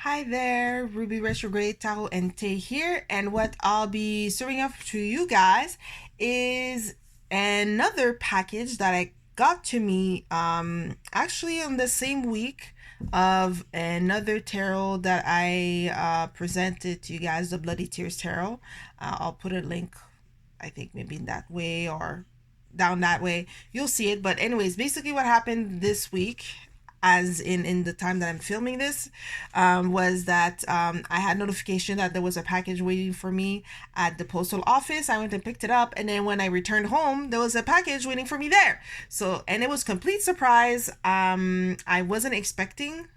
Hi there, Ruby Retrograde Tarot and Tay here, and what I'll be serving up to you guys is another package that I got to me actually on the same week of another tarot that I presented to you guys, the Bloody Tears Tarot. I'll put a link, I think maybe in that way or down that way. You'll see it. But anyways, basically what happened this week, as in the time that I'm filming this, was that I had notification that there was a package waiting for me at the postal office. I went and picked it up, and then when I returned home, there was a package waiting for me there. So, and it was complete surprise. I wasn't expecting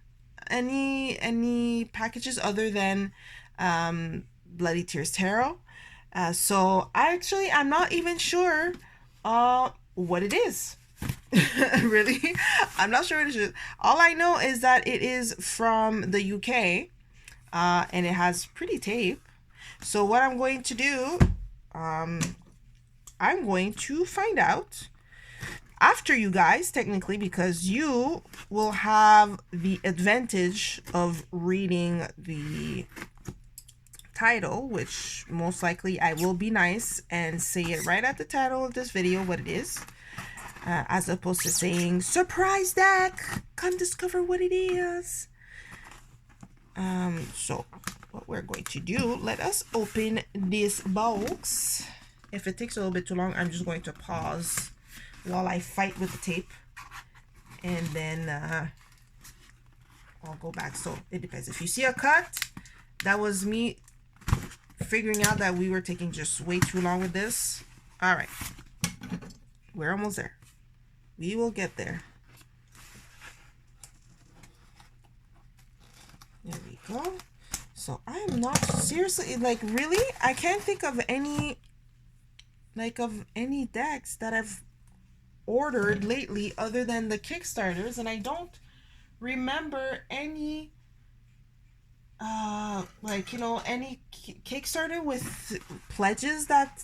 any packages other than Bloody Tears Tarot. So I'm not even sure what it is. Really, I'm not sure what it is. All I know is that it is from the UK, and it has pretty tape. So what I'm going to do, I'm going to find out after you guys, technically, because you will have the advantage of reading the title, which most likely I will be nice and say it right at the title of this video what it is, as opposed to saying surprise deck, come discover what it is. So what we're going to do, let us open this box. If it takes a little bit too long, I'm just going to pause while I fight with the tape, and then I'll go back. So it depends. If you see a cut, that was me figuring out that we were taking just way too long with this. All right, we're almost there. We will get there. There we go. So I am not seriously, like, really, I can't think of any decks that I've ordered lately other than the Kickstarters, and I don't remember any any Kickstarter with pledges that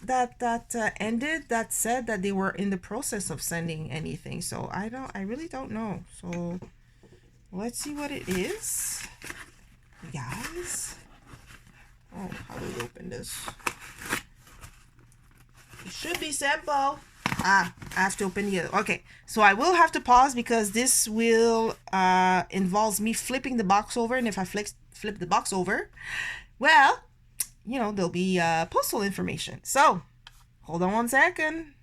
ended that said that they were in the process of sending anything. So I really don't know. So let's see what it is, guys. Oh, how do we open this? It should be simple. I have to open the other. Okay, so I will have to pause because this will involves me flipping the box over, and if I flip the box over, well, you know, there'll be postal information. So hold on one second.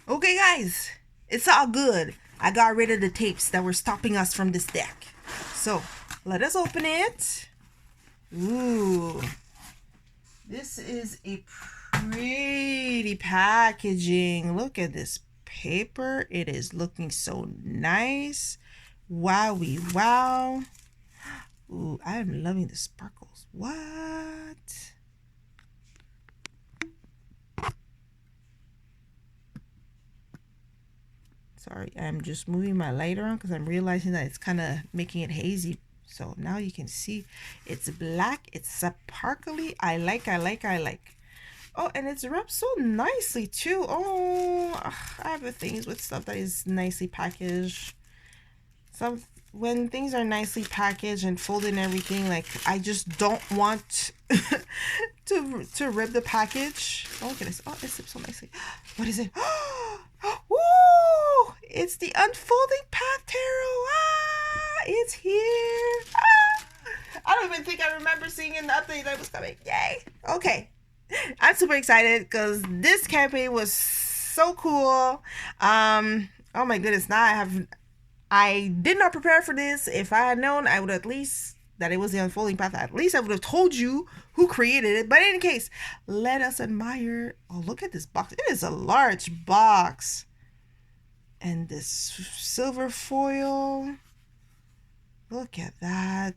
Okay, guys, it's all good. I got rid of the tapes that were stopping us from this deck. So let us open it. Ooh, this is a pretty packaging. Look at this paper. It is looking so nice. Wowie wow. Ooh, I am loving the sparkles. What? Sorry, I'm just moving my light around because I'm realizing that it's kind of making it hazy. So now you can see it's black. It's sparkly. I like. Oh, and it's wrapped so nicely too. Oh, I have the things with stuff that is nicely packaged. When things are nicely packaged and folded and everything, like, I just don't want to rip the package. Oh, look at this. Oh, it slips so nicely. What is it? Woo! It's the Unfolding Path Tarot. Ah, it's here. Ah! I don't even think I remember seeing in the update that it was coming. Yay. Okay. I'm super excited because this campaign was so cool. Oh my goodness. Now I did not prepare for this. If I had known, I would at least that it was the Unfolding Path. At least I would have told you who created it. But in any case, let us admire. Oh, look at this box. It is a large box. And this silver foil. Look at that.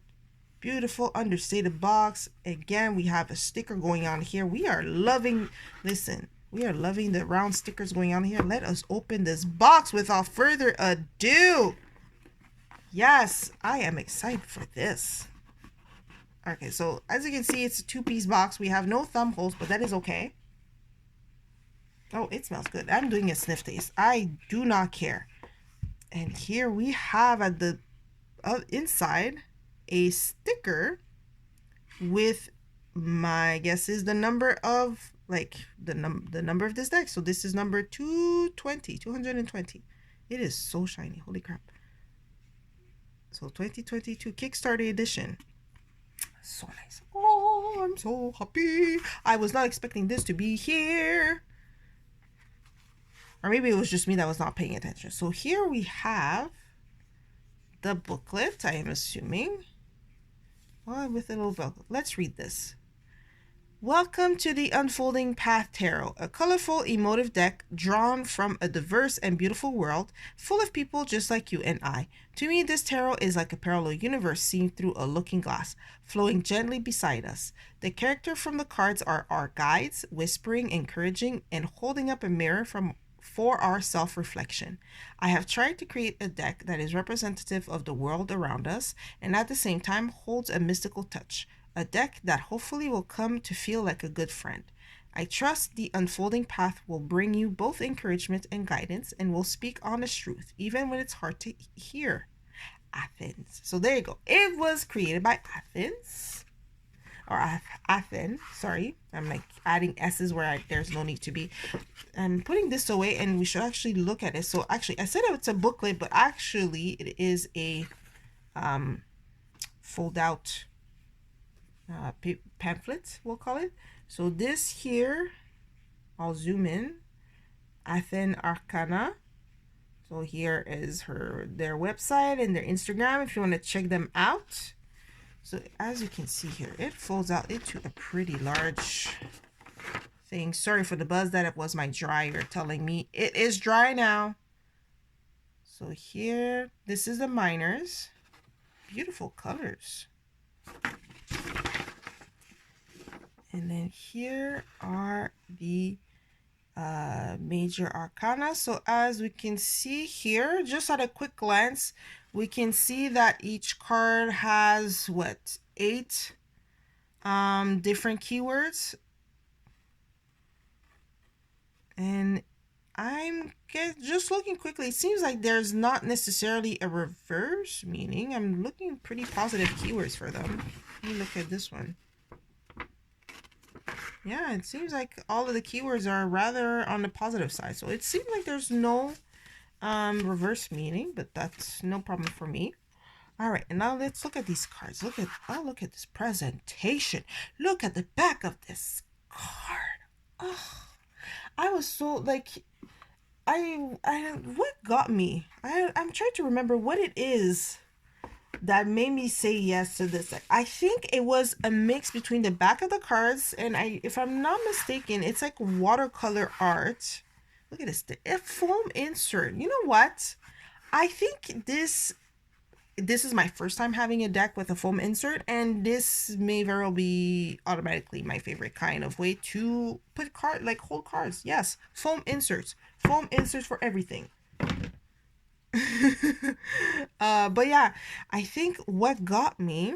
Beautiful understated box. Again, we have a sticker going on here. We are loving, listen, we are loving the round stickers going on here. Let us open this box without further ado. Yes, I am excited for this. Okay, so as you can see, it's a two-piece box. We have no thumb holes, but that is okay. Oh, it smells good. I'm doing a sniff taste. I do not care. And here we have at the inside a sticker with my guess is the number of like the number of this deck. So this is number 220. It is so shiny, holy crap. So 2022 Kickstarter edition. So nice. Oh, I'm so happy. I was not expecting this to be here. Or maybe it was just me that was not paying attention. So here we have the booklet, I am assuming. Well, with a little velcro. Let's read this. Welcome to the Unfolding Path Tarot, a colorful, emotive deck drawn from a diverse and beautiful world full of people just like you and I. To me, this tarot is like a parallel universe seen through a looking glass, flowing gently beside us. The characters from the cards are our guides, whispering, encouraging, and holding up a mirror for our self-reflection. I have tried to create a deck that is representative of the world around us and at the same time holds a mystical touch. A deck that hopefully will come to feel like a good friend. I trust the Unfolding Path will bring you both encouragement and guidance and will speak honest truth, even when it's hard to hear. Athens. So there you go. It was created by Athens. Or Athene. Sorry. I'm like adding S's where there's no need to be. I'm putting this away and we should actually look at it. So actually, I said it's a booklet, but actually it is a fold out pamphlet, we'll call it. So this here, I'll zoom in, Athene Arcana. So here is their website and their Instagram if you want to check them out. So as you can see here, it folds out into a pretty large thing. Sorry for the buzz, that it was my dryer telling me it is dry now. So here, this is the minors. Beautiful colors. And then here are the major arcana. So as we can see here, just at a quick glance, we can see that each card has what, 8 different keywords. And I'm just looking quickly. It seems like there's not necessarily a reverse meaning. I'm looking pretty positive keywords for them. Let me look at this one. Yeah, it seems like all of the keywords are rather on the positive side. So it seems like there's no reverse meaning, but that's no problem for me. All right, and now let's look at these cards. Look at this presentation. Look at the back of this card. Oh, I was so like, what got me? I'm trying to remember what it is that made me say yes to this. I think it was a mix between the back of the cards and if I'm not mistaken, it's like watercolor art. Look at this, a foam insert. You know what? I think this is my first time having a deck with a foam insert, and this may very well be automatically my favorite kind of way to put hold cards. Yes, foam inserts for everything. But yeah, I think what got me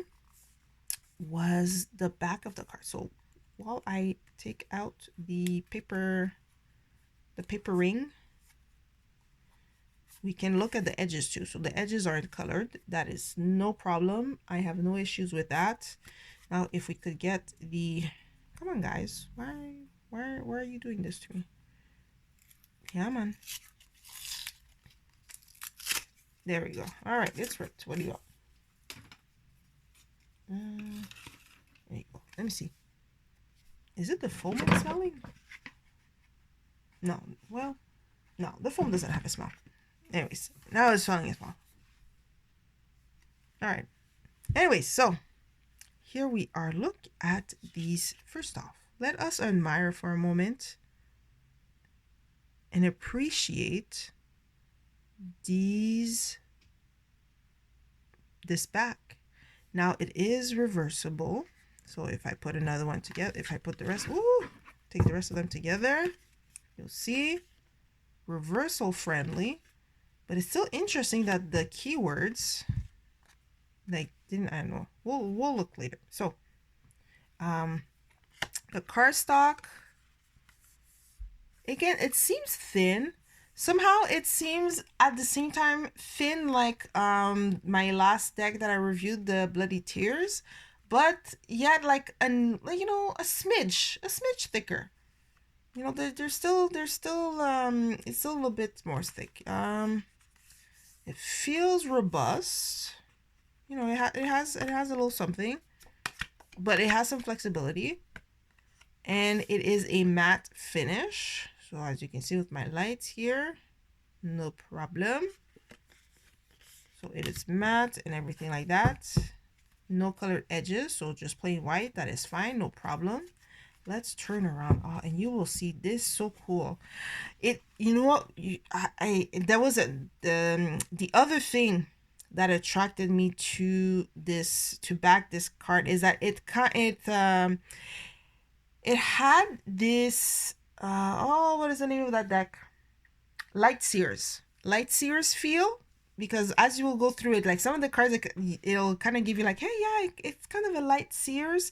was the back of the card. So while I take out the paper ring, we can look at the edges too. So the edges aren't colored. That is no problem. I have no issues with that. Now, if we could get come on guys, why are you doing this to me? Yeah, man. There we go. All right, it's ripped. What do you got? There you go. Let me see. Is it the foam that's smelling? No. Well, no. The foam doesn't have a smell. Anyways, now it's smelling as well. All right. Anyways, so here we are. Look at these. First off, let us admire for a moment and appreciate this back. Now it is reversible, so if I put another one together, if I put the rest, take the rest of them together, you'll see reversal friendly. But it's still interesting that the keywords I don't know, we'll look later. So the cardstock, again, it seems thin. Somehow it seems at the same time thin, like my last deck that I reviewed, the Bloody Tears, but yet like you know, a smidge thicker. You know, they're still it's still a little bit more thick. It feels robust. You know, it has a little something, but it has some flexibility, and it is a matte finish. So as you can see with my lights here, no problem. So it is matte and everything like that. No colored edges, so just plain white. That is fine, no problem. Let's turn around. Oh, and you will see this, so cool. It, you know what, there was the other thing that attracted me to this, to back this card, is that it had this oh, what is the name of that deck? Light Sears feel, because as you will go through it, like some of the cards, it'll kind of give you like, hey, yeah, it's kind of a Light Sears,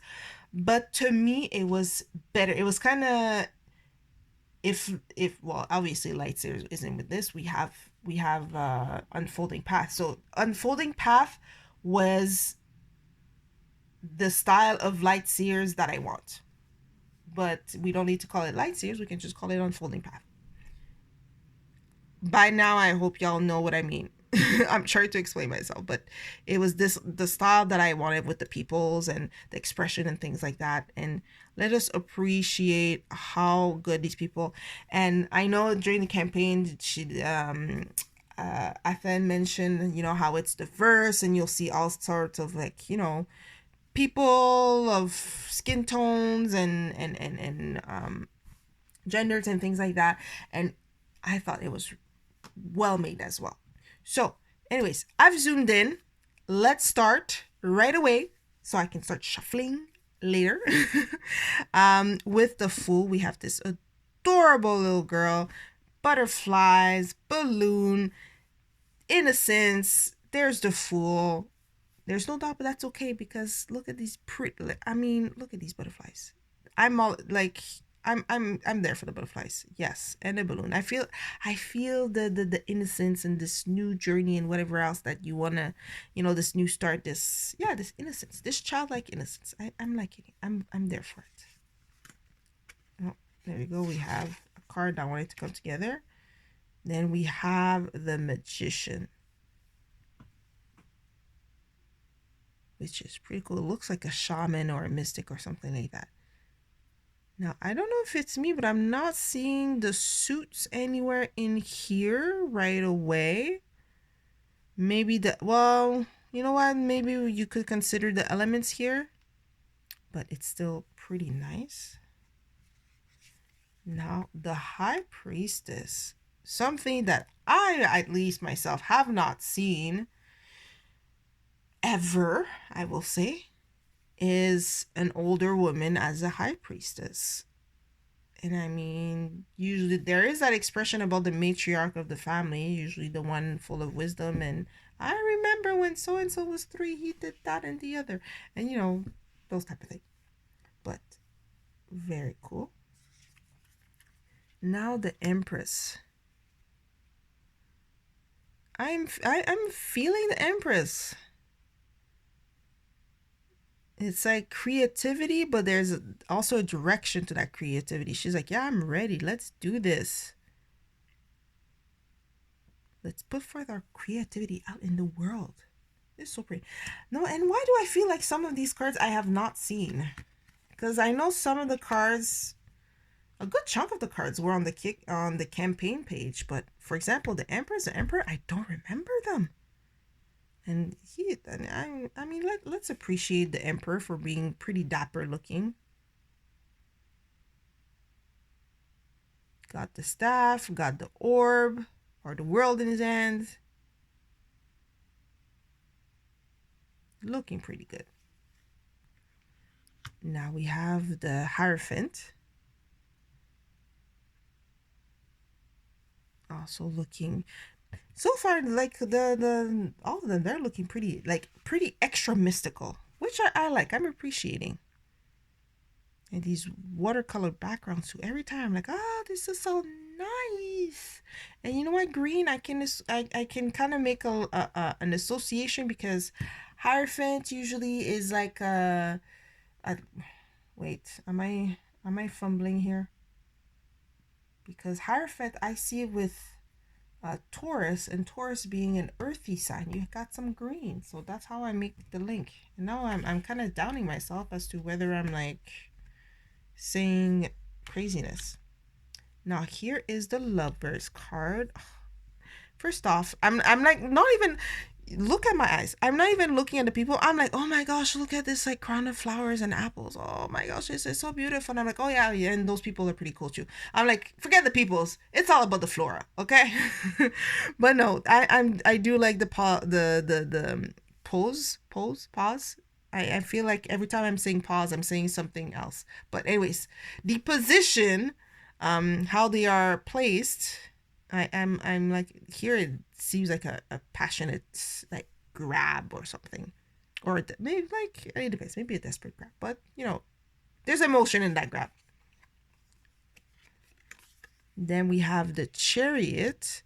but to me it was better. It was kind of, if well, obviously Light Sears isn't with this. We have Unfolding Path. So Unfolding Path was the style of Light Sears that I want, but we don't need to call it Light Sears. We can just call it Unfolding Path. By now I hope y'all know what I mean. I'm trying to explain myself, but it was the style that I wanted, with the peoples and the expression and things like that. And let us appreciate how good these people. And I know during the campaign, she Athene mentioned, you know, how it's diverse, and you'll see all sorts of, like, you know, people of skin tones and genders and things like that. And I thought it was well made as well. So anyways, I've zoomed in. Let's start right away so I can start shuffling later. With the Fool, we have this adorable little girl, butterflies, balloon, innocence. There's the Fool. There's no doubt, but that's okay, because look at these look at these butterflies. I'm all like, I'm there for the butterflies, yes, and the balloon. I feel the innocence and this new journey and whatever else that you wanna, you know, this new start, this innocence, this childlike innocence. I'm liking it. I'm there for it. Oh, there we go. We have a card that wanted to come together. Then we have the Magician, which is pretty cool. It looks like a shaman or a mystic or something like that. Now, I don't know if it's me, but I'm not seeing the suits anywhere in here right away. Maybe well, you know what? Maybe you could consider the elements here, but it's still pretty nice. Now, the High Priestess, something that I, at least myself, have not seen ever, I will say, is an older woman as a High Priestess. And I mean, usually there is that expression about the matriarch of the family, usually the one full of wisdom, and I remember when so and so was 3, he did that and the other, and you know, those type of things. But very cool. Now the Empress. I'm feeling the Empress. It's like creativity, but there's also a direction to that creativity. She's like, yeah, I'm ready. Let's do this. Let's put forth our creativity out in the world. It's so pretty. No, and why do I feel like some of these cards I have not seen? Because I know some of the cards, a good chunk of the cards were on the campaign page. But for example, the Empress, the Emperor, I don't remember them. And I mean, let's appreciate the Emperor for being pretty dapper looking. Got the staff, got the orb, or the world in his hands. Looking pretty good. Now we have the Hierophant. Also looking, so far, like the all of them, they're looking pretty extra mystical, which I like. I'm appreciating. And these watercolor backgrounds too. Every time I'm like, oh, this is so nice. And you know what, green, I can kind of make an association, because Hierophant usually is like a wait, am I fumbling here? Because Hierophant, I see it with Taurus, and Taurus being an earthy sign, you got some green. So that's how I make the link. And now I'm kind of doubting myself as to whether I'm like saying craziness. Now here is the Lovers card. First off, I'm like not even, look at my eyes. I'm not even looking at the people. I'm like, oh my gosh, look at this like crown of flowers and apples. Oh my gosh, this is so beautiful. And I'm like, oh yeah, yeah, and those people are pretty cool too. I'm like, forget the peoples. It's all about the flora, okay? But no, I do like the pause. I feel like every time I'm saying pause, I'm saying something else. But anyways, the position, how they are placed, I'm like, here it seems like a passionate like grab or something, or maybe like, it depends, maybe a desperate grab, but you know, there's emotion in that grab. Then we have the Chariot.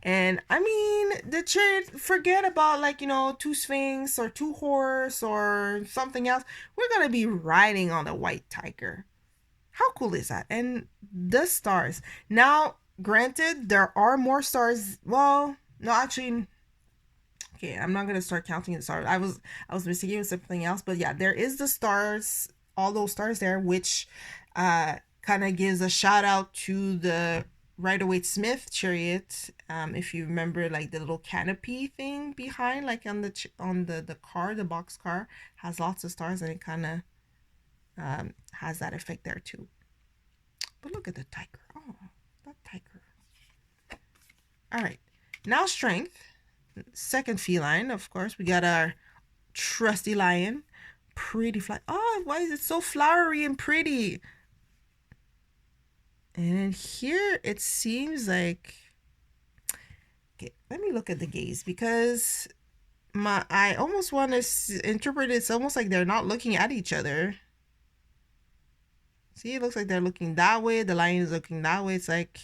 And I mean, the Chariot, forget about like, you know, two Sphinx or two horse or something else. We're gonna be riding on a white tiger. How cool is that? And the stars. Now, granted, there are more stars. Well, no, actually, okay, I'm not gonna start counting the stars. I was mistaken with something else, but yeah, there is the stars, all those stars there, which kind of gives a shout out to the Rider-Waite-Smith Chariot. If you remember, like the little canopy thing behind, like on the car, the box car has lots of stars, and it kind of has that effect there too. But look at the tiger. Oh, that tiger. All right, now strength. Second feline, of course, we got our trusty lion. Pretty fly. Oh, why is it so flowery and pretty? And then here it seems like, okay, let me look at the gaze, because I almost want to interpret it. It's almost like they're not looking at each other. See, it looks like they're looking that way. The lion is looking that way. It's like,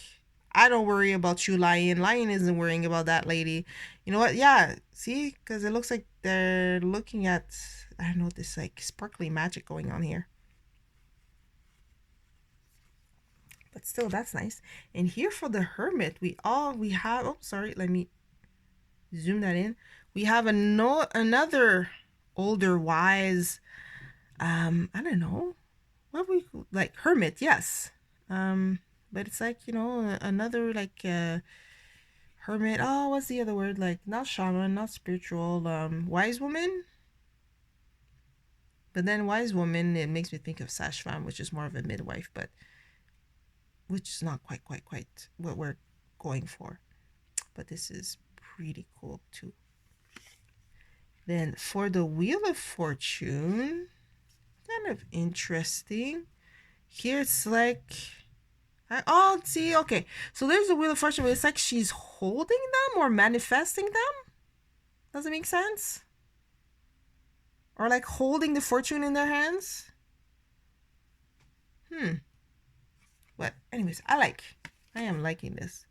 I don't worry about you, lion. Lion isn't worrying about that lady. You know what? Yeah, see? Because it looks like they're looking at, I don't know, this like sparkly magic going on here. But still, that's nice. And here for the Hermit, we have, oh, sorry, let me zoom that in. We have another older, wise, I don't know, what we, like, hermit, yes. But it's like, you know, another like hermit. Oh, what's the other word? Like, not shaman, not spiritual, wise woman. But then wise woman, it makes me think of Sashvam, which is more of a midwife, but which is not quite what we're going for. But this is pretty cool too. Then for the Wheel of Fortune, kind of interesting. Here it's like, oh, see, okay. So there's the Wheel of Fortune, but it's like she's holding them or manifesting them. Does it make sense? Or like holding the fortune in their hands. But anyways, I am liking this.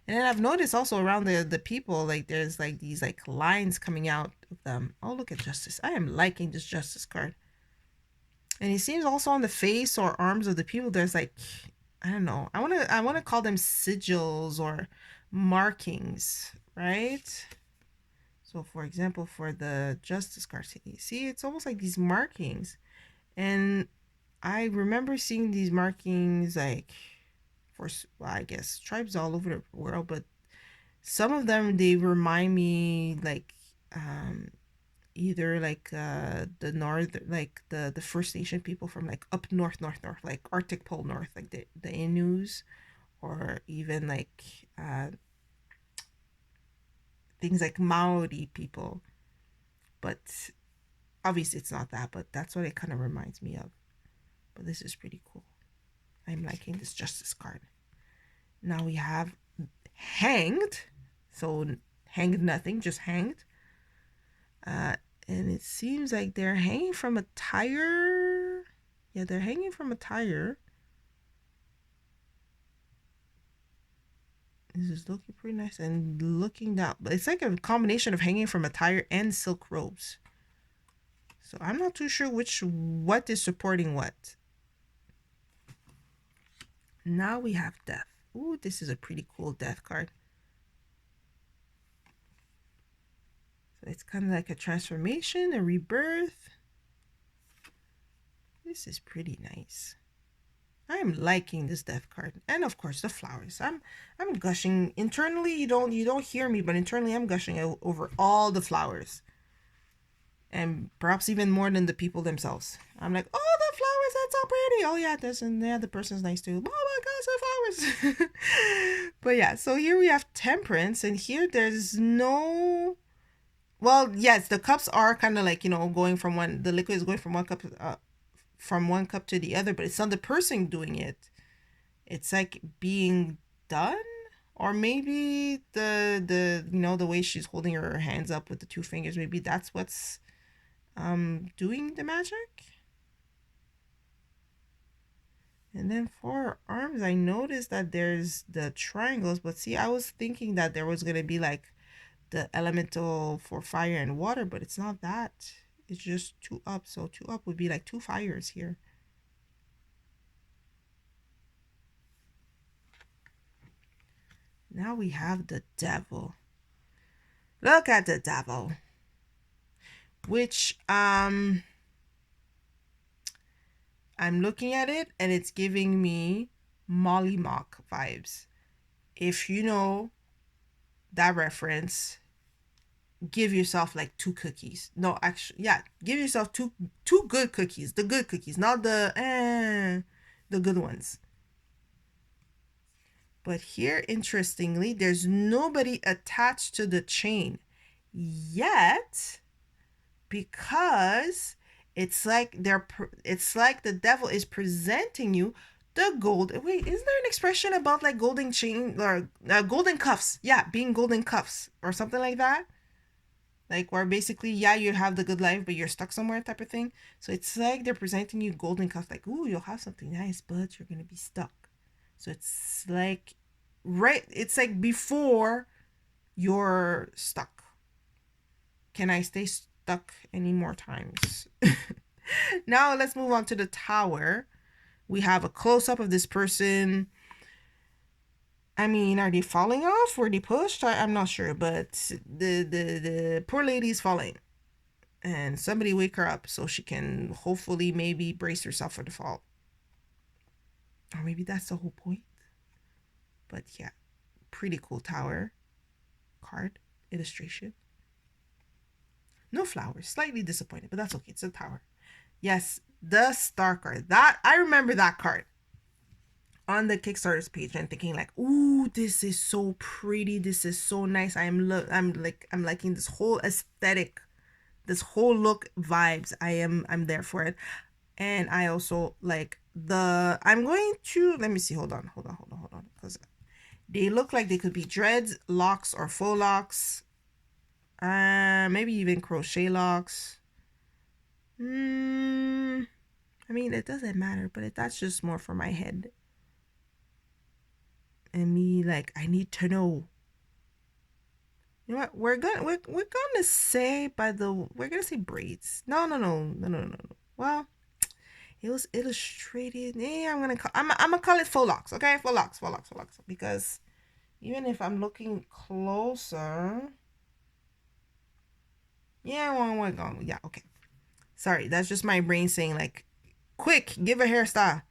And then I've noticed also around the people, like there's like these like lines coming out of them. Oh, look at Justice. I am liking this Justice card. And it seems also on the face or arms of the people, there's like, I don't know. I wanna call them sigils or markings, right? So for example, for the Justice card, see, it's almost like these markings. And I remember seeing these markings like for, well, I guess tribes all over the world, but some of them, they remind me like either like the north, like the First Nation people from like up north, like Arctic Pole North, like the Inus, or even like things like Maori people. But obviously it's not that, but that's what it kind of reminds me of. But this is pretty cool. I'm liking this Justice card. Now we have Hanged. So hanged nothing, just hanged. And it seems like they're hanging from a tire. Yeah, they're hanging from a tire. This is looking pretty nice and looking down. But it's like a combination of hanging from attire and silk robes. So I'm not too sure what is supporting what. Now we have death. Ooh, this is a pretty cool death card. So it's kind of like a transformation, a rebirth. This is pretty nice. I'm liking this death card, and of course the flowers. I'm gushing internally. You don't hear me, but internally I'm gushing over all the flowers, and perhaps even more than the people themselves. I'm like, oh, the flowers, that's so pretty. Oh yeah, this and yeah, the person's nice too. Oh my gosh, the flowers. But yeah, so here we have Temperance, and here there's no. Well, yes, the cups are kind of like, you know, going from one. The liquid is going from one cup to the other, but it's not the person doing it. It's like being done, or maybe the you know, the way she's holding her hands up with the two fingers, maybe that's what's doing the magic. And then for her arms, I noticed that there's the triangles, but see, I was thinking that there was gonna be like the elemental for fire and water, but it's not that. It's just 2 up, so 2 up would be like 2 fires here. Now we have the devil. Look at the devil. Which I'm looking at it and it's giving me Molly Mock vibes. If you know that reference, give yourself like 2 cookies. No, actually, yeah, give yourself two good cookies. The good cookies, not the good ones. But here, interestingly, there's nobody attached to the chain yet, because it's like the devil is presenting you the gold. Wait, isn't there an expression about like golden chain or golden cuffs? Yeah, being golden cuffs or something like that. Like where basically, yeah, you have the good life, but you're stuck somewhere type of thing. So it's like they're presenting you golden cuffs, like, ooh, you'll have something nice, but you're gonna be stuck. So it's like, right, it's like before you're stuck. Can I stay stuck any more times? Now let's move on to the Tower. We have a close-up of this person. I mean, are they falling off? Were they pushed? I'm not sure, but the poor lady's falling. And somebody wake her up so she can hopefully maybe brace herself for the fall. Or maybe that's the whole point. But yeah, pretty cool Tower card illustration. No flowers. Slightly disappointed, but that's okay. It's a Tower. Yes, the Star card. That I remember that card on the Kickstarter's page and thinking like, ooh, this is so pretty. This is so nice. I'm liking this whole aesthetic, this whole look vibes. I'm there for it. And I also like I'm going to, let me see, hold on, because they look like they could be dreads, locks, or faux locks. Maybe even crochet locks. I mean, it doesn't matter, but that's just more for my head. And me, like, I need to know. You know what? We're gonna say we're gonna say braids. No. Well, it was illustrated. Yeah, I'm gonna call it faux locks. Okay, faux locks. Because even if I'm looking closer, yeah, we're going. Yeah, okay. Sorry, that's just my brain saying like, quick, give a hairstyle.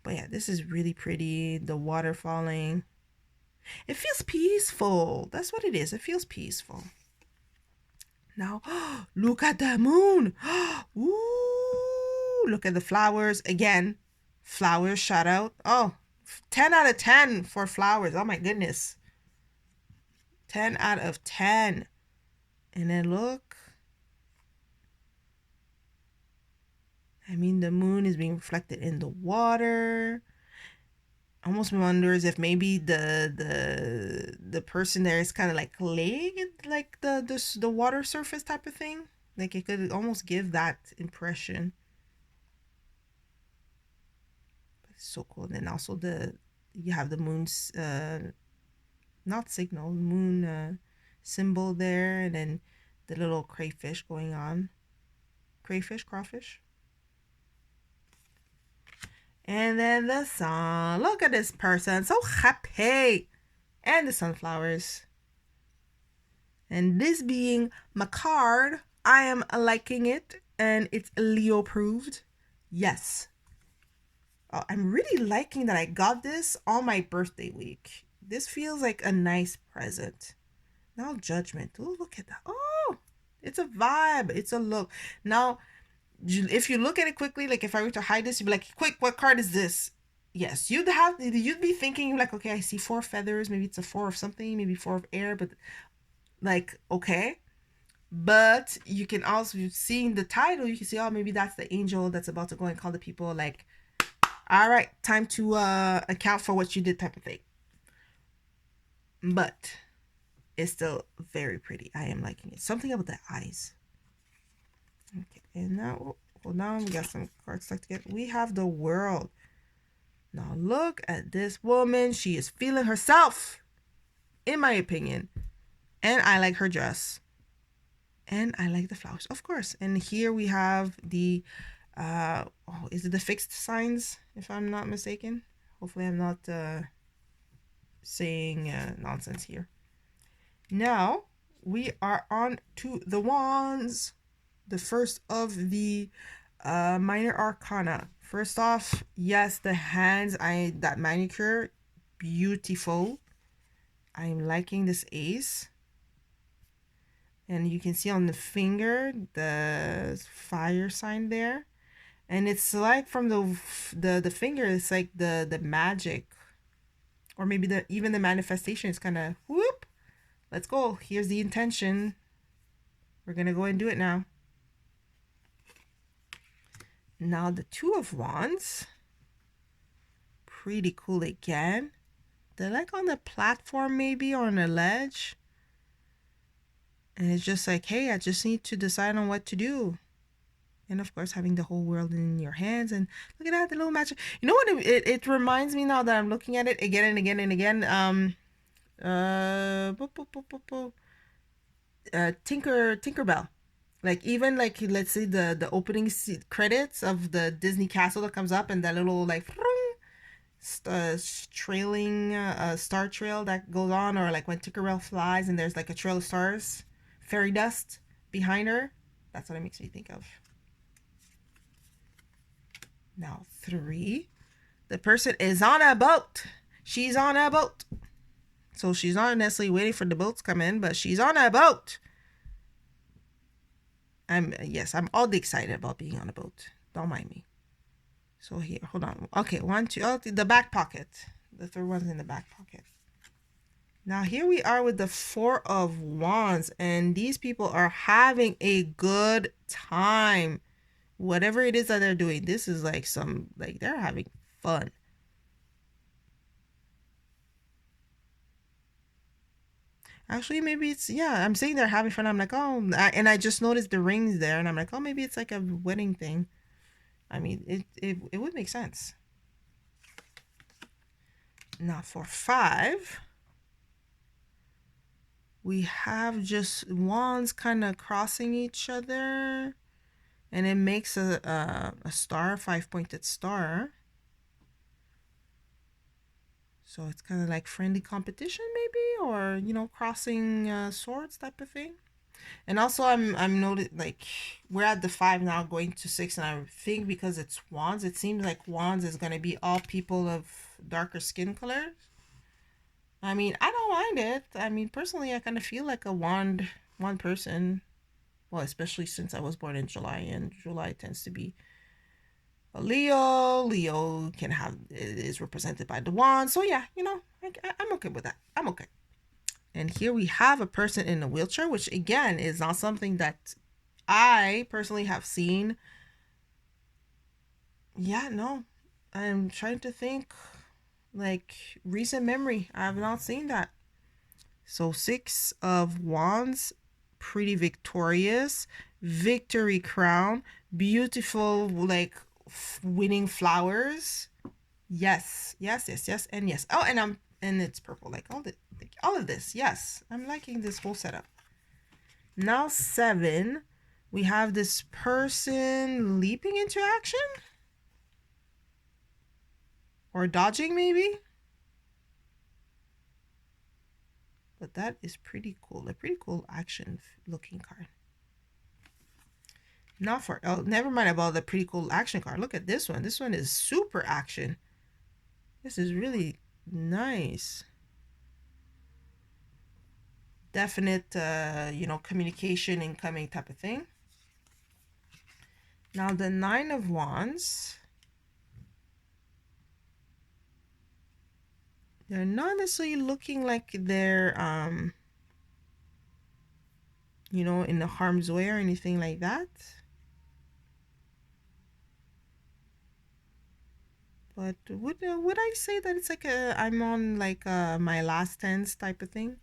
But yeah, this is really pretty. The water falling. It feels peaceful. That's what it is. It feels peaceful. Now, look at the moon. Ooh, look at the flowers. Again, flowers shout out. Oh, 10 out of 10 for flowers. Oh my goodness. 10 out of 10. And then look. I mean, the moon is being reflected in the water. Almost wonders if maybe the person there is kind of like laying like the water surface type of thing. Like it could almost give that impression. It's so cool. And then also you have the moon's not signal, moon symbol there, and then the little crayfish going on. Crayfish, crawfish. And then the sun. Look at this person, so happy. And the sunflowers. And this being my card, I am liking it, and it's Leo approved. Yes. Oh, I'm really liking that I got this on my birthday week. This feels like a nice present. Now Judgment. Oh, look at that. Oh, it's a vibe. It's a look. Now, if you look at it quickly, like if I were to hide this, you'd be like, quick, what card is this? Yes, you'd be thinking like, okay, I see 4 feathers. Maybe it's a 4 of something. Maybe 4 of air. But like, okay. But you can also, seeing the title, you can see, oh, maybe that's the angel that's about to go and call the people, like, all right, time to account for what you did, type of thing. But it's still very pretty. I am liking it. Something about the eyes. Okay, and now, hold on, we got some cards stuck together. We have the World. Now look at this woman. She is feeling herself, in my opinion. And I like her dress. And I like the flowers, of course. And here we have the, is it the fixed signs, if I'm not mistaken? Hopefully I'm not saying nonsense here. Now, we are on to the wands. The first of the minor arcana. First off, yes, the hands, that manicure, beautiful. I'm liking this ace. And you can see on the finger, the fire sign there. And it's like from the finger, it's like the magic. Or maybe even the manifestation is kind of, whoop. Let's go. Here's the intention. We're going to go and do it now. Now the Two of Wands. Pretty cool again. They're like on the platform maybe, or on a ledge. And it's just like, hey, I just need to decide on what to do. And of course, having the whole world in your hands. And look at that, the little magic. You know what? It reminds me now that I'm looking at it again and again and again. Tinkerbell. Like, even like, let's say the opening credits of the Disney castle that comes up, and that little like trailing star trail that goes on, or like when Tinkerbell flies and there's like a trail of stars, fairy dust behind her. That's what it makes me think of. Now 3, the person is on a boat. She's on a boat. So she's not necessarily waiting for the boats to come in, but she's on a boat. I'm all excited about being on a boat. Don't mind me. So here, hold on. Okay, 1, 2, oh, the back pocket. The third one's in the back pocket. Now here we are with the 4 of Wands, and these people are having a good time. Whatever it is that they're doing, this is like they're having fun. Actually, maybe it's, yeah, I'm saying they're having fun. I'm like, oh, and I just noticed the rings there, and I'm like, oh, maybe it's like a wedding thing. I mean, it would make sense. Now for 5, we have just wands kind of crossing each other, and it makes a star, 5-pointed star. So it's kind of like friendly competition maybe, or, you know, crossing swords type of thing. And also I'm noted, like, we're at the 5 now, going to 6, and I think because it's wands, it seems like wands is going to be all people of darker skin color. I mean, I don't mind it. I mean, personally, I kind of feel like a wand person. Well, especially since I was born in July, and July tends to be a Leo. Leo is represented by the wand. So yeah, you know, I'm okay with that. I'm okay. And here we have a person in a wheelchair, which again is not something that I personally have seen. Yeah, no. I'm trying to think, like, recent memory. I have not seen that. So 6 of Wands, pretty victorious. Victory crown. Beautiful, like, winning flowers. Yes, and yes. Oh, and it's purple, like all the, thank All of this, yes. I'm liking this whole setup. Now 7, we have this person leaping into action? Or dodging, maybe? But that is pretty cool. A pretty cool action looking card. Not for, oh, never mind about the pretty cool action card. Look at this one. This one is super action. This is really nice. Definite, you know, communication incoming type of thing. Now the 9 of Wands. They're not necessarily looking like they're, you know, in the harm's way or anything like that. But would I say that it's like I'm on like my last stance type of thing?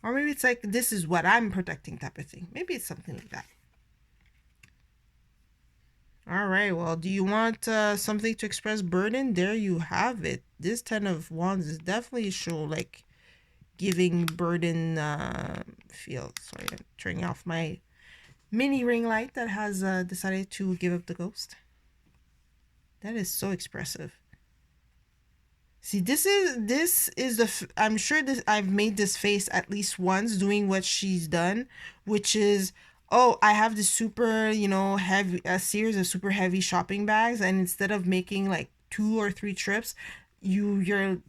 Or maybe it's like this is what I'm protecting type of thing. Maybe it's something like that. All right, well, do you want something to express burden? There you have it. This 10 of Wands is definitely show like giving burden feel. Sorry, I'm turning off my mini ring light that has decided to give up the ghost. That is so expressive. See, this is the I'm sure this I've made this face at least once doing what she's done, which is, oh, I have this super, you know, heavy, a series of super heavy shopping bags, and instead of making like 2 or 3 trips, you're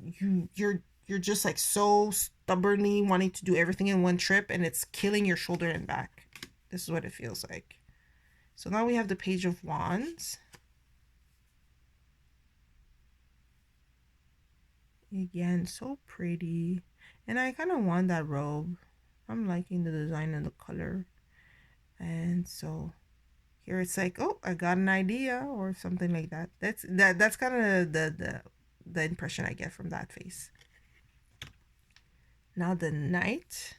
just like so stubbornly wanting to do everything in one trip, and it's killing your shoulder and back. This is what it feels like. So now we have the Page of Wands. Again, so pretty. And I kind of want that robe. I'm liking the design and the color. And so here it's like, oh, I got an idea or something like that. That's kind of the impression I get from that face. Now the Knight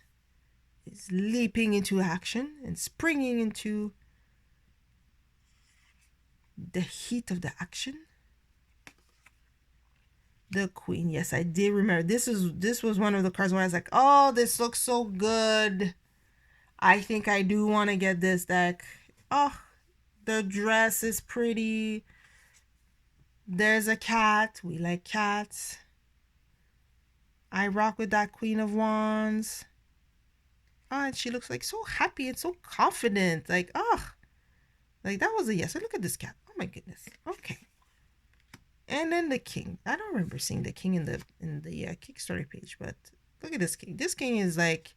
is leaping into action and springing into the heat of the action. The Queen, yes, I did remember. This was one of the cards where I was like, oh, this looks so good. I think I do want to get this deck. Oh, the dress is pretty. There's a cat. We like cats. I rock with that Queen of Wands. Oh, and she looks like so happy and so confident. Like, oh, like that was a yes. And look at this cat. Oh my goodness. Okay. And then the King. I don't remember seeing the King in the Kickstarter page, but look at this King. This King is like,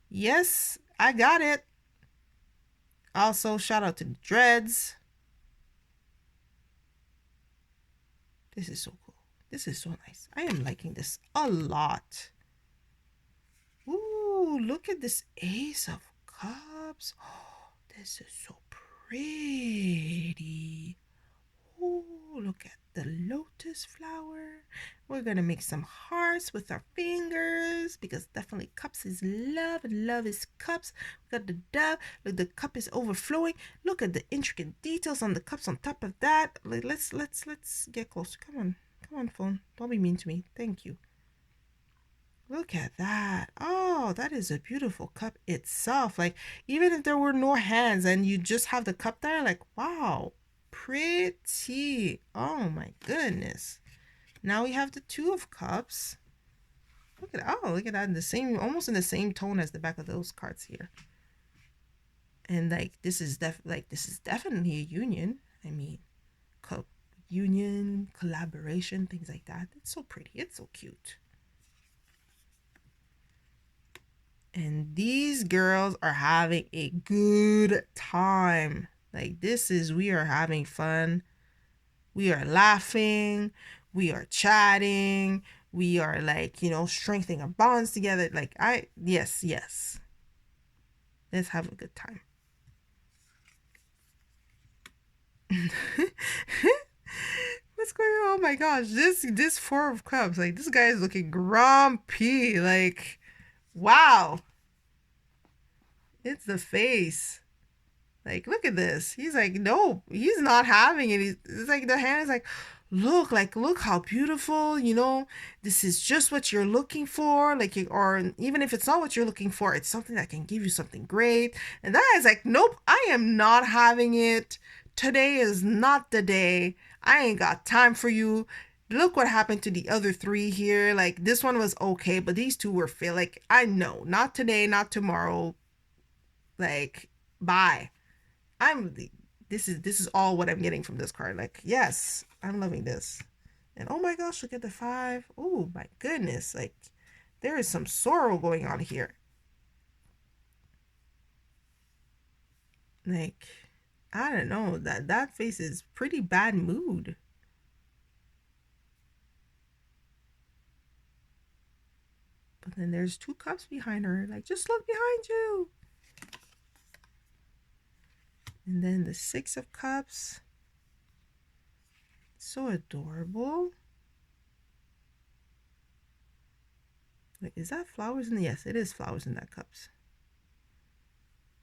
yes, I got it. Also, shout out to the dreads. This is so cool. This is so nice. I am liking this a lot. Ooh, look at this Ace of Cups. Oh, this is so pretty. Ooh, look at the lotus flower. We're gonna make some hearts with our fingers because definitely cups is love and love is cups. We got the dove. Look, the cup is overflowing. Look at the intricate details on the cups on top of that. Like, let's get closer. Come on, phone. Don't be mean to me. Thank you. Look at that. Oh, that is a beautiful cup itself. Like, even if there were no hands and you just have the cup there, like, wow, pretty. Oh my goodness. Now we have the Two of Cups. Look at, oh, look at that, in the same, almost in the same tone as the back of those cards here. And like this is definitely a union. I mean, union, collaboration, things like that. It's so pretty. It's so cute. And these girls are having a good time. Like we are having fun. We are laughing. We are chatting. We are like, you know, strengthening our bonds together. Like yes. Let's have a good time. What's going on? Oh my gosh, this Four of Cups. Like, this guy is looking grumpy. Like, wow. It's the face. Like, look at this. He's like, nope, he's not having it. It's like the hand is like, look how beautiful, you know, this is just what you're looking for. Like, or even if it's not what you're looking for, it's something that can give you something great. And that is like, nope, I am not having it. Today is not the day. I ain't got time for you. Look what happened to the other three here. Like, this one was okay, but these two were fail. Like, I know, not today, not tomorrow. Like, bye. I'm this is all what I'm getting from this card. Like, yes, I'm loving this. And oh my gosh, look at the 5. Oh my goodness. Like, there is some sorrow going on here. Like, I don't know. That face is pretty bad mood. But then there's 2 cups behind her. Like, just look behind you. And then the 6 of cups. So adorable. Wait, is that flowers in the... Yes, it is flowers in that cups.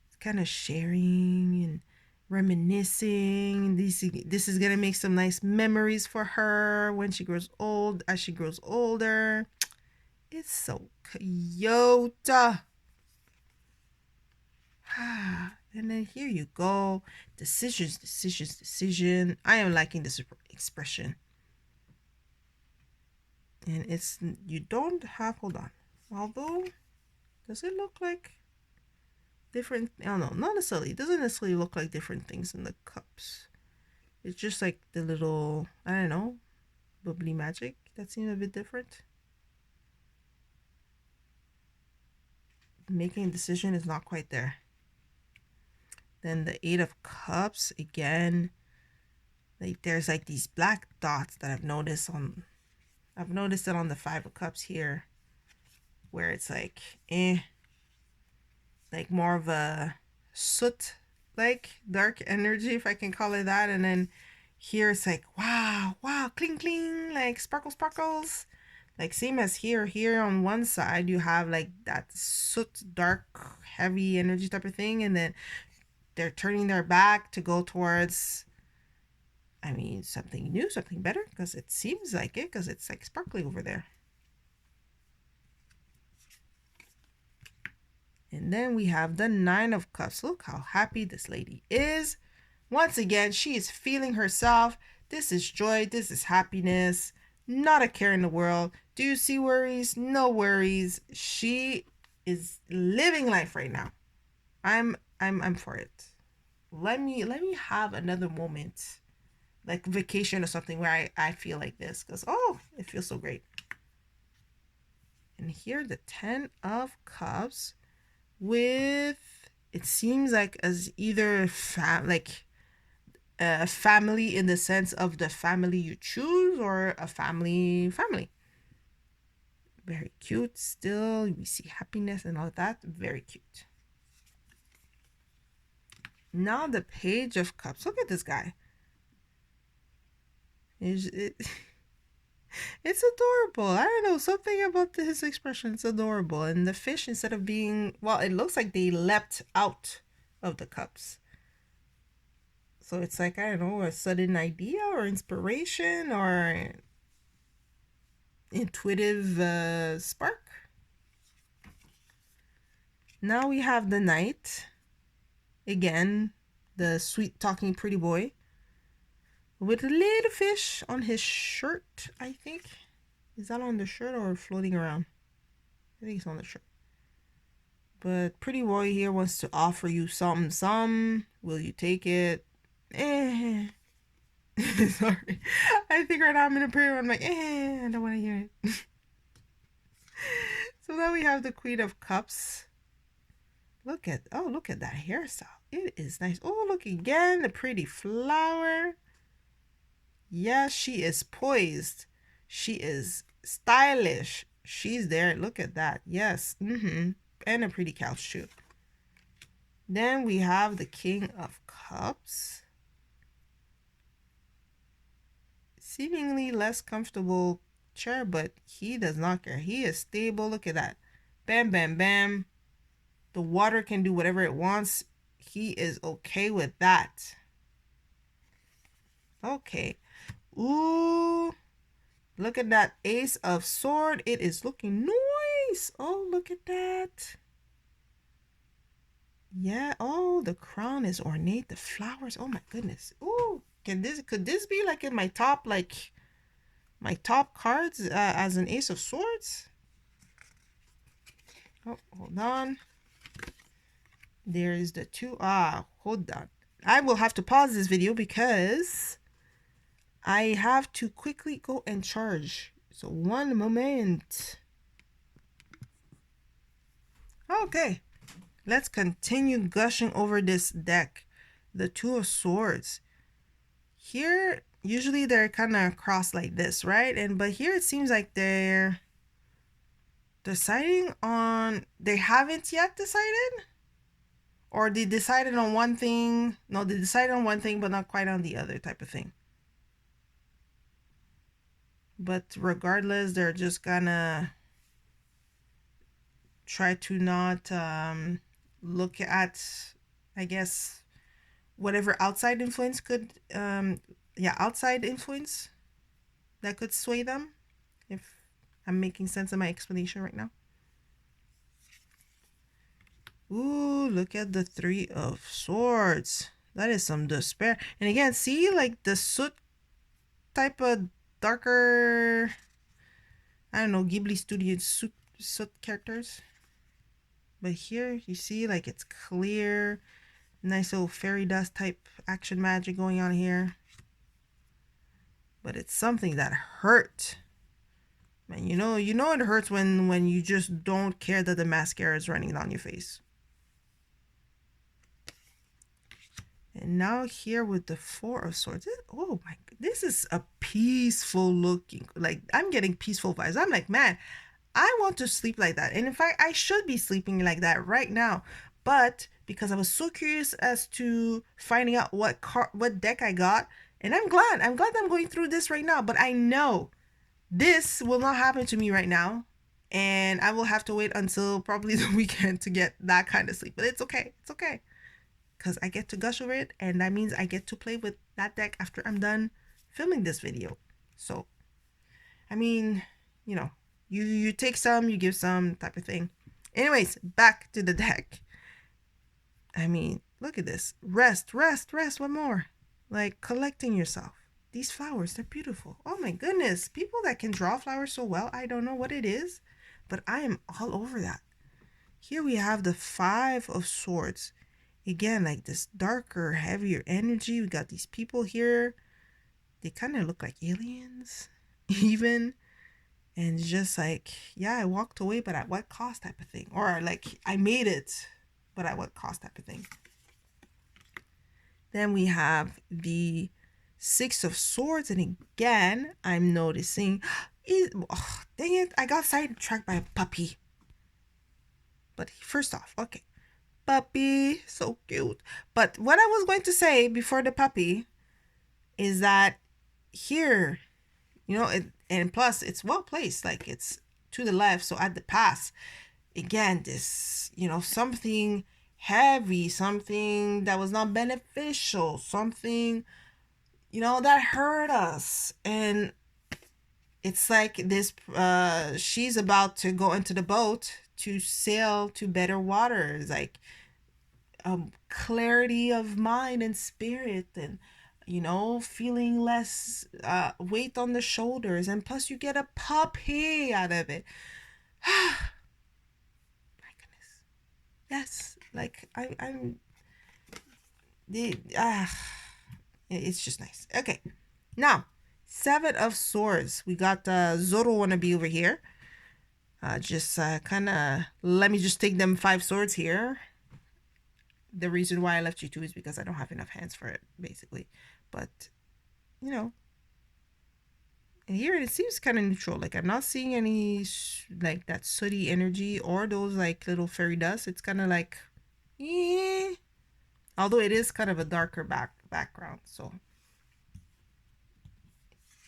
It's kind of sharing and reminiscing. This is gonna make some nice memories for her when she grows old, as she grows older. It's so cute. And then here you go. Decisions, decisions, decision. I am liking this expression. And it's, you don't have, hold on. Although, does it look like different? I don't know, not necessarily. It doesn't necessarily look like different things in the cups. It's just like the little, I don't know, bubbly magic that seems a bit different. Making a decision is not quite there. Then the 8 of cups, again, like there's like these black dots that I've noticed it on the 5 of cups here, where it's like like more of a soot like dark energy, if I can call it that. And then here it's like, wow, cling cling, like sparkles. Like same as here on one side you have like that soot, dark, heavy energy type of thing, and then they're turning their back to go towards, I mean, something new, something better, because it seems like it, because it's like sparkling over there. And then we have the 9 of cups. Look how happy this lady is. Once again, she is feeling herself. This is joy. This is happiness. Not a care in the world. Do you see worries? No worries. She is living life right now. I'm for it. Let me have another moment, like vacation or something, where I feel like this, because oh, it feels so great. And here the 10 of cups with, it seems like as either like a family in the sense of the family you choose, or a family. Very cute. Still, we see happiness and all that. Very cute. Now the Page of Cups. Look at this guy. It's adorable. I don't know, something about his expression. It's adorable. And the fish, instead of being, well, it looks like they leapt out of the cups. So it's like, I don't know, a sudden idea or inspiration or intuitive spark. Now we have the Knight. Again, the sweet talking pretty boy with a little fish on his shirt, I think. Is that on the shirt or floating around? I think it's on the shirt. But pretty boy here wants to offer you some. Will you take it? Sorry. I think right now I'm in a period where I'm like, I don't want to hear it. So now we have the Queen of Cups. Look at that hairstyle. It is nice. Oh, look again, the pretty flower. Yes, she is poised. She is stylish. She's there. Look at that. Yes. And a pretty couch too. Then we have the King of Cups. Seemingly less comfortable chair, but he does not care. He is stable. Look at that. Bam, bam, bam. The water can do whatever it wants. he is okay with that. Okay. Ooh, look at that Ace of Sword. It is looking nice. Oh, look at that. Yeah. Oh, the crown is ornate. The flowers. Oh my goodness. Ooh, could this be like in my top, like my top cards as an Ace of Swords? Oh, hold on. There is the two. Hold on. I will have to pause this video because I have to quickly go and charge. So one moment. Okay. Let's continue gushing over this deck. The Two of Swords. Here, usually they're kind of crossed like this, right? But here it seems like they're deciding on... They haven't yet decided? Or they decided on one thing. No, they decided on one thing, but not quite on the other type of thing. But regardless, they're just gonna try to not look at, I guess, whatever outside influence could, outside influence that could sway them. If I'm making sense of my explanation right now. Ooh, look at the Three of Swords. That is some despair. And again, see, like the soot type of darker, I don't know, Ghibli Studio soot characters. But here you see, like, it's clear, nice little fairy dust type action magic going on here. But it's something that hurt. Man, you know it hurts when you just don't care that the mascara is running down your face. And now here with the Four of Swords. Oh my, this is a peaceful looking, like, I'm getting peaceful vibes. I'm like, man, I want to sleep like that. And in fact, I should be sleeping like that right now. But because I was so curious as to finding out what deck I got, and I'm glad I'm going through this right now. But I know this will not happen to me right now, and I will have to wait until probably the weekend to get that kind of sleep. But it's okay. It's okay. Because I get to gush over it, and that means I get to play with that deck after I'm done filming this video. So, I mean, you know, you take some, you give some type of thing. Anyways, back to the deck. I mean, look at this. Rest, rest, rest. One more. Like, collecting yourself. These flowers, they're beautiful. Oh my goodness. People that can draw flowers so well, I don't know what it is, but I am all over that. Here we have the Five of Swords. Again, like this darker, heavier energy. We got these people here. They kind of look like aliens, even. And just like, yeah, I walked away, but at what cost type of thing. Or like, I made it, but at what cost type of thing. Then we have the Six of Swords. And again, I'm noticing, oh, dang it, I got sidetracked by a puppy. But first off, okay. Puppy, so cute. But what I was going to say before the puppy is that here, you know, and plus it's well placed, like it's to the left, so at the pass, again, this, you know, something heavy, something that was not beneficial, something, you know, that hurt us. And it's like this, she's about to go into the boat to sail to better waters, like clarity of mind and spirit, and, you know, feeling less weight on the shoulders. And plus you get a puppy out of it. My goodness. Yes, like it's just nice. Okay, now Seven of Swords. We got Zoro wannabe over here. Just kind of, let me just take them 5 swords here. The reason why I left you 2 is because I don't have enough hands for it, basically. But, you know, and here it seems kind of neutral. Like, I'm not seeing any, like, that sooty energy or those, like, little fairy dust. It's kind of like, eh. Although it is kind of a darker background, so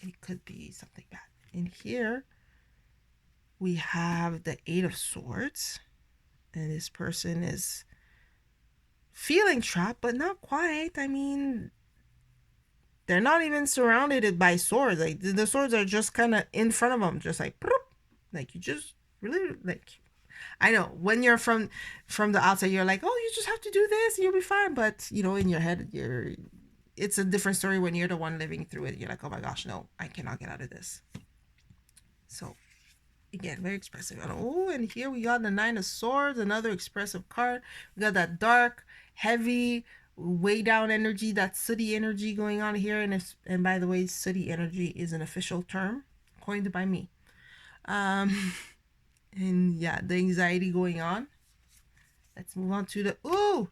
it could be something bad. And here we have the Eight of Swords. And this person is feeling trapped, but not quite. I mean, they're not even surrounded by swords. Like the swords are just kind of in front of them, just like, like you just really like. I know when you're from the outside, you're like, oh, you just have to do this, and you'll be fine. But you know, in your head, it's a different story when you're the one living through it. You're like, oh my gosh, no, I cannot get out of this. So again, very expressive. Oh, and here we got the Nine of Swords, another expressive card. We got that dark, heavy, way down energy, that sooty energy going on here. And by the way, sooty energy is an official term coined by me. And yeah, the anxiety going on. Let's move on to the ooh.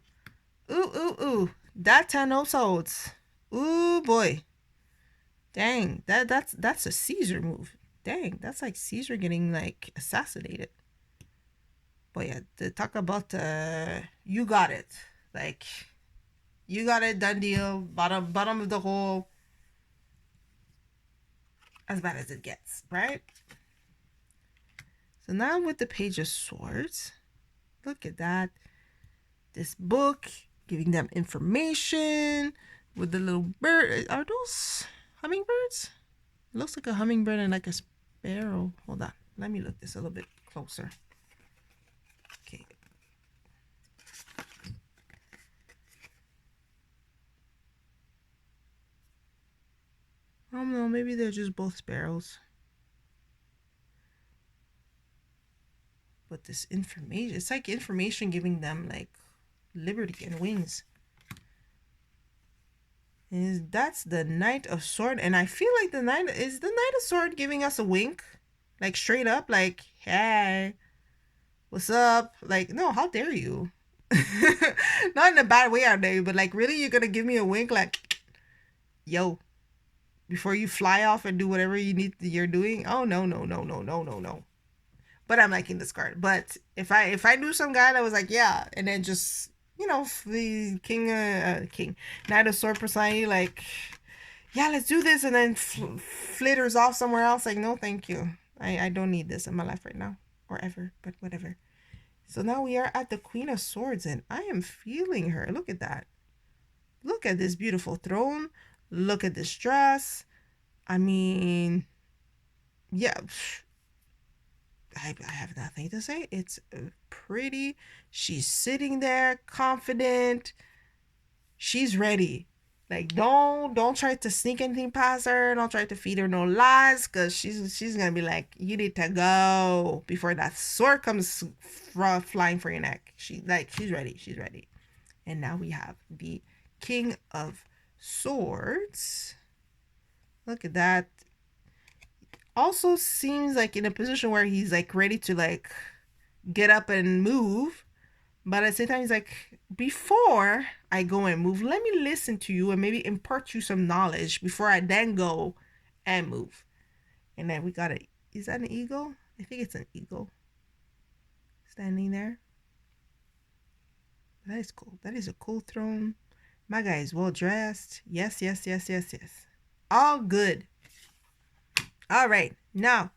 That 10 of Swords. Ooh boy. Dang, that's a Caesar move. Dang, that's like Caesar getting like assassinated. But yeah, to talk about you got it. Like you got it, done deal. Bottom of the hole. As bad as it gets, right? So now with the Page of Swords, look at that. This book giving them information with the little bird. Are those hummingbirds? It looks like a hummingbird and like a sparrow. Hold on. Let me look this a little bit closer. Okay. I don't know. Maybe they're just both sparrows. But this information, it's like information giving them like liberty and wings. That's the Knight of Sword, and I feel like the Knight of Sword giving us a wink, like straight up, like, hey, what's up? Like, no, how dare you? Not in a bad way, I dare you, but like, really, you're gonna give me a wink, like, yo, before you fly off and do whatever you're doing? Oh no. But I'm liking this card. But if I knew some guy that was like, yeah, and then just, you know, the king Knight of Sword personality, like, yeah, let's do this, and then flitters off somewhere else, like, no thank you, I don't need this in my life right now or ever, but whatever. So now we are at the Queen of Swords, and I am feeling her. Look at that. Look at this beautiful throne. Look at this dress. I mean, yeah, I have nothing to say. It's pretty. She's sitting there confident. She's ready. Like, don't try to sneak anything past her. Don't try to feed her no lies, because she's gonna be like, you need to go before that sword comes flying for your neck. She's ready. She's ready. And now we have the King of Swords. Look at that. Also seems like in a position where he's like ready to like get up and move, but at the same time he's like, before I go and move, let me listen to you and maybe impart you some knowledge before I then go and move. And then we got is that an eagle? I think it's an eagle standing there. That is cool. That is a cool throne. My guy is well dressed. Yes. All good. All right, now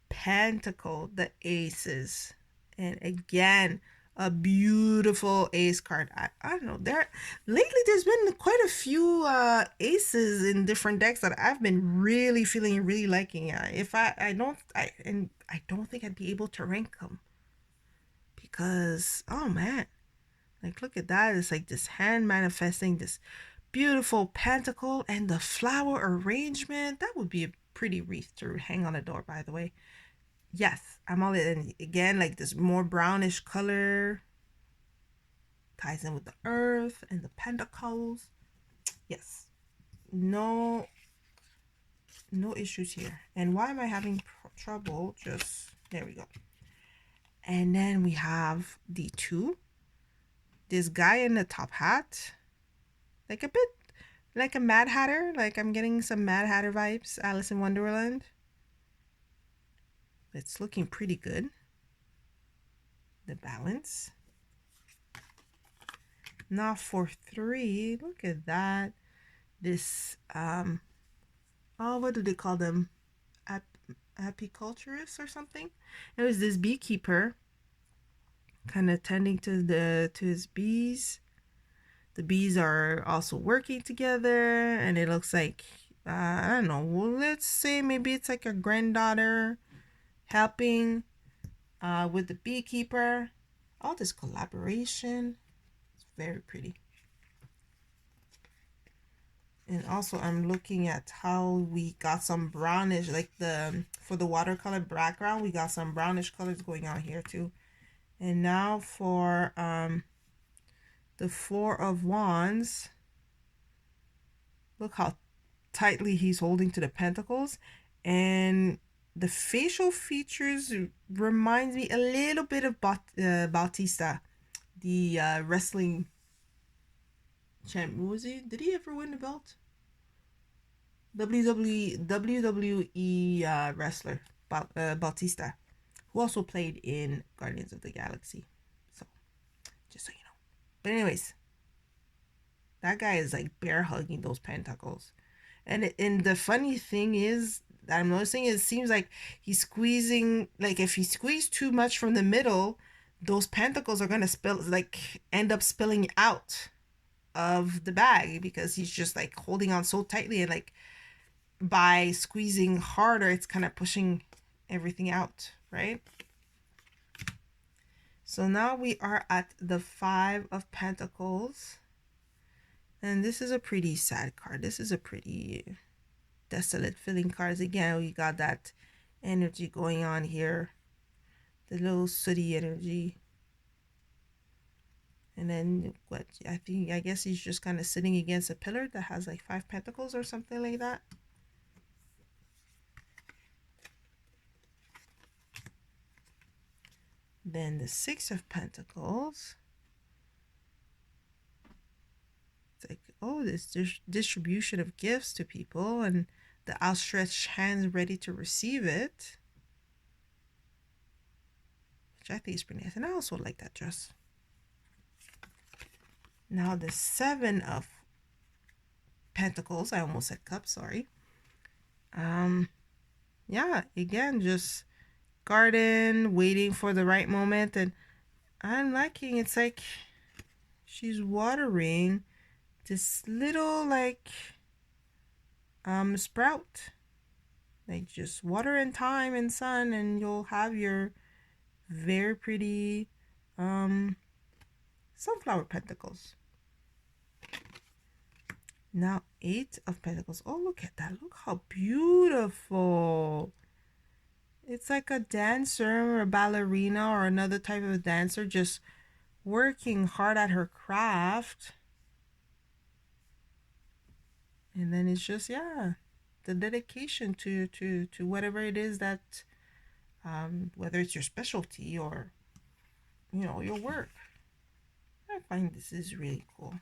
Pentacle, the aces, and again a beautiful ace card. I don't know, lately there's been quite a few aces in different decks that I've been really feeling, really liking. If I don't think I'd be able to rank them, because oh man, like look at that. It's like this hand manifesting this beautiful pentacle, and the flower arrangement. That would be a pretty wreath to hang on the door, by the way. Yes, I'm all in. Again, like this more brownish color ties in with the earth and the pentacles. Yes, no issues here. And why am I having trouble? Just there we go. And then we have the two. This guy in the top hat, like a bit like a Mad Hatter. Like I'm getting some Mad Hatter vibes, Alice in Wonderland. It's looking pretty good. The balance. Now for 3, look at that. This what do they call them? Apiculturist or something? It was this beekeeper kind of tending to his bees. The bees are also working together, and it looks like, I don't know, well, let's say maybe it's like a granddaughter helping with the beekeeper. All this collaboration. It's very pretty. And also I'm looking at how we got some brownish, like for the watercolor background, we got some brownish colors going on here too. And now for the Four of Wands, look how tightly he's holding to the pentacles, and the facial features reminds me a little bit of Bautista, the wrestling champ. Was he? Did he ever win the belt? WWE wrestler Bautista, who also played in Guardians of the Galaxy. So, just so you know. But anyways, that guy is like bear hugging those pentacles, and the funny thing is that I'm noticing, it seems like he's squeezing. Like if he squeezed too much from the middle, those pentacles are gonna end up spilling out of the bag, because he's just like holding on so tightly, and like by squeezing harder, it's kind of pushing everything out, right? So now we are at the Five of Pentacles, and this is a pretty sad card. This is a pretty desolate feeling cards. Again, we got that energy going on here, the little sooty energy. And then what, I guess he's just kind of sitting against a pillar that has like 5 pentacles or something like that. Then the Six of Pentacles. It's like, oh, this distribution of gifts to people, and the outstretched hands ready to receive it, which I think is pretty nice. And I also like that dress. Now the Seven of Pentacles. I almost said cups, sorry. Yeah, again, just garden, waiting for the right moment. And I'm liking, it's like she's watering this little like sprout. Like just water and time and sun, and you'll have your very pretty sunflower pentacles. Now 8 of Pentacles. Oh, look at that. Look how beautiful. It's like a dancer or a ballerina or another type of dancer just working hard at her craft. And then it's just, yeah, the dedication to whatever it is that, whether it's your specialty or, you know, your work. I find this is really cool.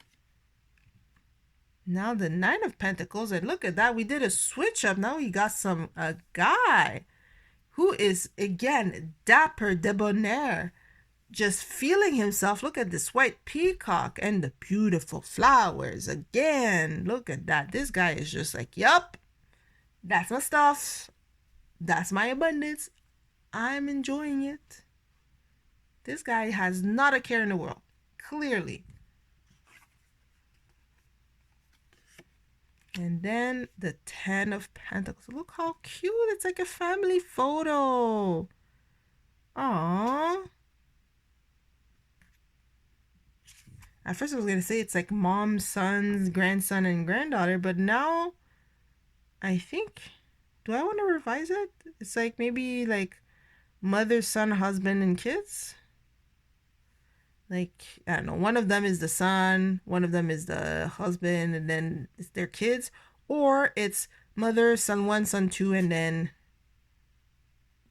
Now the Nine of Pentacles, and look at that, we did a switch up. Now we got a guy who is again dapper, debonair, just feeling himself. Look at this white peacock and the beautiful flowers. Again, look at that. This guy is just like, yup, that's my stuff. That's my abundance. I'm enjoying it. This guy has not a care in the world, clearly. And then the 10 of Pentacles. Look how cute. It's like a family photo. Aww. At first I was going to say it's like mom, sons, grandson, and granddaughter. But now I think, do I want to revise it? It's like maybe like mother, son, husband, and kids. Like, I don't know, one of them is the son, one of them is the husband, and then it's their kids. Or it's mother, son 1, son 2, and then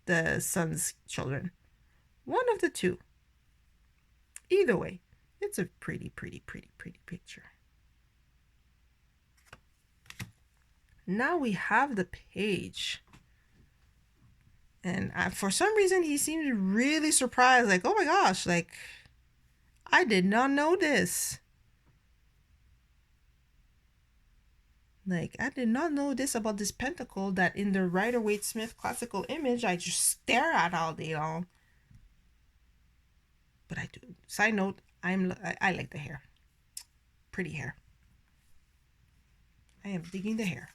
the son's children. One of the two. Either way, it's a pretty, pretty, pretty, pretty picture. Now we have the Page. And for some reason, he seems really surprised. Like, oh my gosh, like, I did not know this. Like, I did not know this about this pentacle that in the Rider-Waite-Smith classical image, I just stare at all day long. But I do. Side note, I like the hair. pretty hair. I am digging the hair.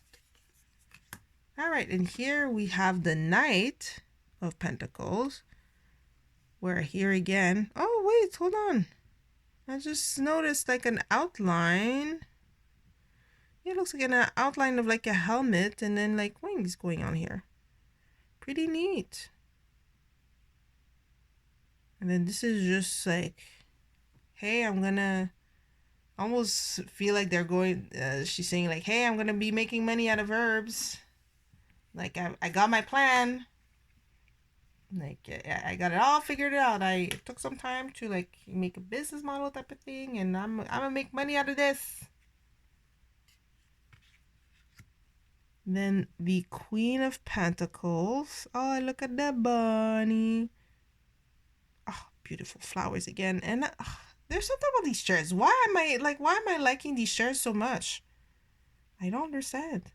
All right, and here we have the Knight of Pentacles. Where here again, oh wait, hold on. I just noticed like an outline. It looks like an outline of like a helmet and then like wings going on here. Pretty neat. And then this is just like, hey, I'm gonna almost feel like they're going, she's saying like, hey, I'm gonna be making money out of herbs. Like I got my plan. Like I got it all figured out. I took some time to like make a business model type of thing, and I'm gonna make money out of this. Then the Queen of Pentacles. Oh, look at that bunny. Oh, beautiful flowers again. And there's something about these chairs. Why am I liking these chairs so much? I don't understand.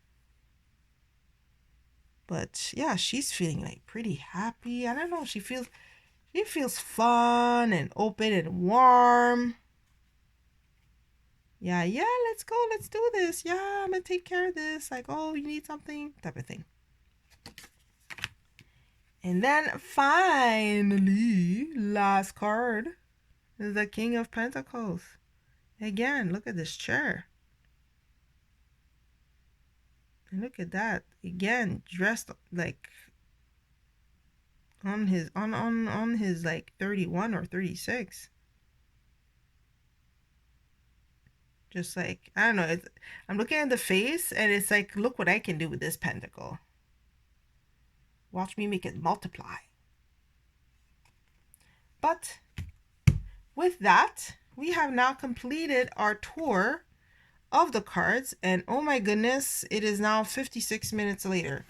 But yeah, she's feeling like pretty happy. I don't know. She feels fun and open and warm. Yeah, let's go. Let's do this. Yeah, I'm gonna take care of this. Like, oh, you need something? Type of thing. And then finally, last card is the King of Pentacles. Again, look at this chair. And look at that. Again, dressed like on his like 31 or 36. Just like, I don't know, I'm looking at the face and it's like, look what I can do with this pentacle. Watch me make it multiply. But with that, we have now completed our tour of the cards, and oh my goodness, it is now 56 minutes later.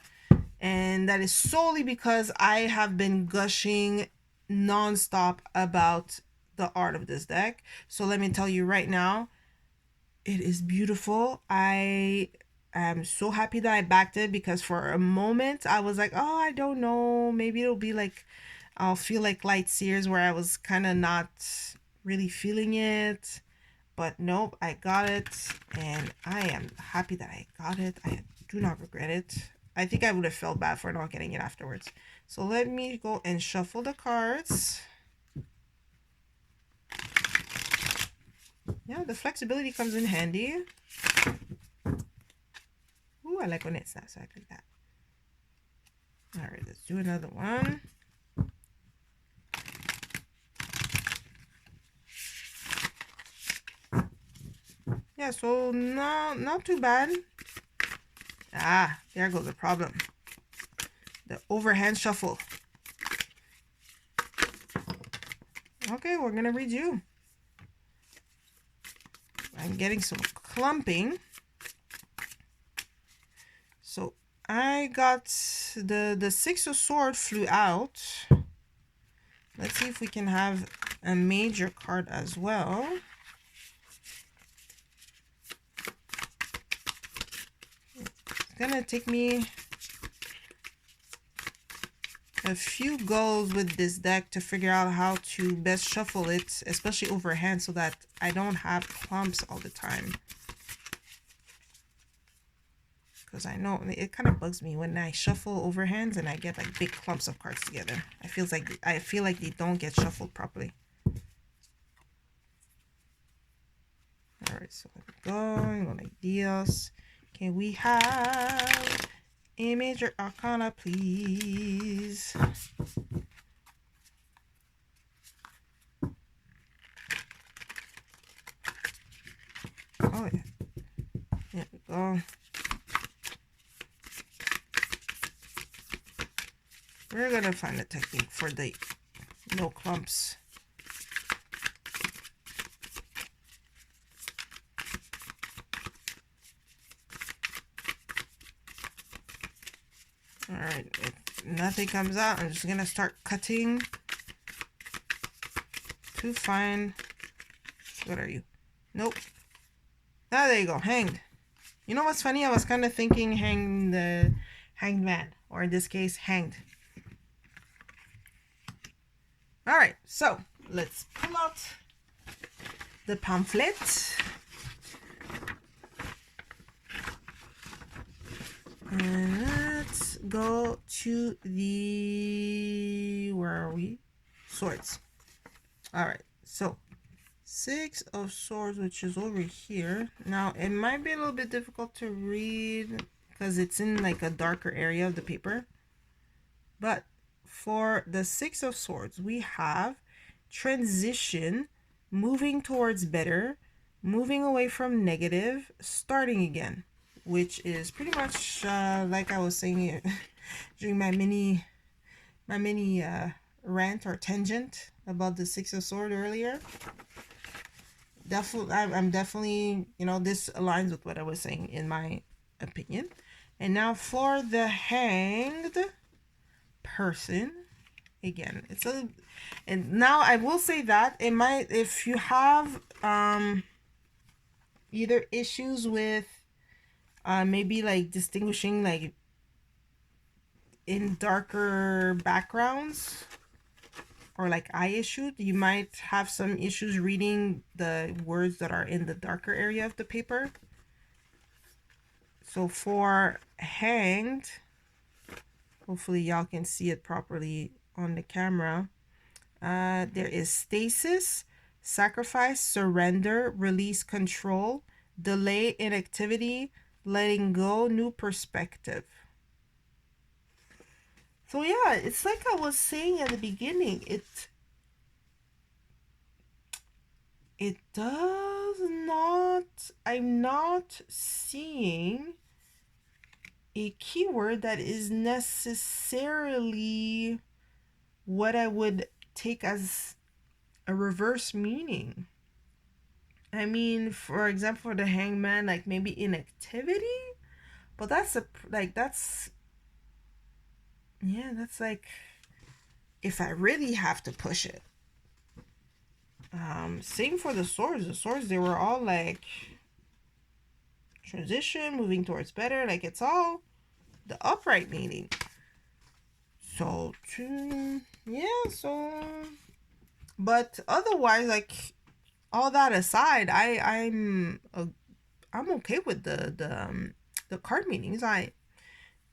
And that is solely because I have been gushing nonstop about the art of this deck. So let me tell you right now, it is beautiful. I am so happy that I backed it, because for a moment I was like, oh, I don't know, maybe it'll be like, I'll feel like Light Sears, where I was kind of not really feeling it. But nope, I got it, and I am happy that I got it. I do not regret it. I think I would have felt bad for not getting it afterwards. So let me go and shuffle the cards. Yeah, the flexibility comes in handy. Ooh, I like when it snaps back like that. All right, let's do another one. Yeah, so not too bad. Ah, there goes the problem. The overhand shuffle. Okay, we're gonna read you. I'm getting some clumping. So I got the Six of Swords flew out. Let's see if we can have a major card as well. It's gonna take me a few goes with this deck to figure out how to best shuffle it, especially overhand, so that I don't have clumps all the time. Because I know it kind of bugs me when I shuffle overhands and I get like big clumps of cards together. I feel like they don't get shuffled properly. All right, so let me go. Like Dios. Can we have a major arcana, please? Oh yeah. There we go. We're gonna find a technique for the no clumps. Alright, if nothing comes out, I'm just gonna start cutting to find. What are you? Nope. Ah, there you go, hanged. You know what's funny? I was kind of thinking hanged man, or in this case, hanged. Alright, so let's pull out the pamphlet. And let's go to the, where are we? Swords. All right, so Six of Swords, which is over here. Now, it might be a little bit difficult to read because it's in like a darker area of the paper. But for the Six of Swords, we have transition, moving towards better, moving away from negative, starting again, which is pretty much like I was saying during my mini rant or tangent about the Six of Swords earlier. Definitely, I'm definitely, you know, this aligns with what I was saying in my opinion. And now for the Hanged person, again, it's a, and now I will say that it might, if you have either issues with maybe like distinguishing like in darker backgrounds, or like eye issues, you might have some issues reading the words that are in the darker area of the paper. So for Hanged, hopefully y'all can see it properly on the camera. There is stasis, sacrifice, surrender, release, control, delay, inactivity, letting go, new perspective. So yeah, it's like I was saying at the beginning, it does not, I'm not seeing a keyword that is necessarily what I would take as a reverse meaning. I mean, for example, for the Hangman, like maybe inactivity, but that's a, like, that's, yeah, that's like, if I really have to push it. Same for the Swords. The Swords, they were all like transition, moving towards better, like it's all the upright meaning. So yeah, so, but otherwise, like all that aside, I'm okay with the card meanings.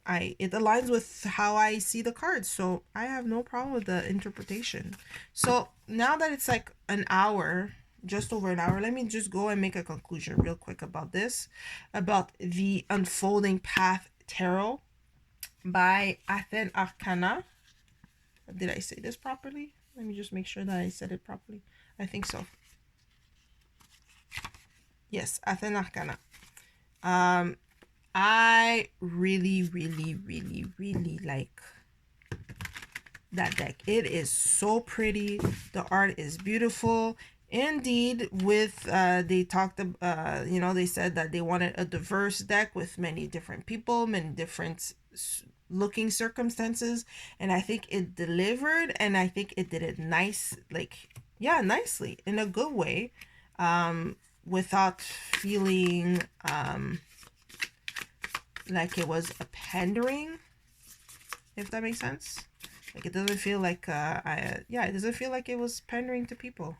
It aligns with how I see the cards, so I have no problem with the interpretation. So now that it's like an hour, just over an hour, let me just go and make a conclusion real quick about this, about the Unfolding Path Tarot by Athene Noctua. Did I say this properly? Let me just make sure that I said it properly. I think so. Yes, Athene Noctua. I really like that deck. It is so pretty. The art is beautiful. Indeed, with they talked you know, they said that they wanted a diverse deck with many different people, many different looking circumstances, and I think it delivered, and I think it did it nice, like, yeah, nicely, in a good way, without feeling like it was a pandering, if that makes sense. Like, it doesn't feel like it doesn't feel like it was pandering to people.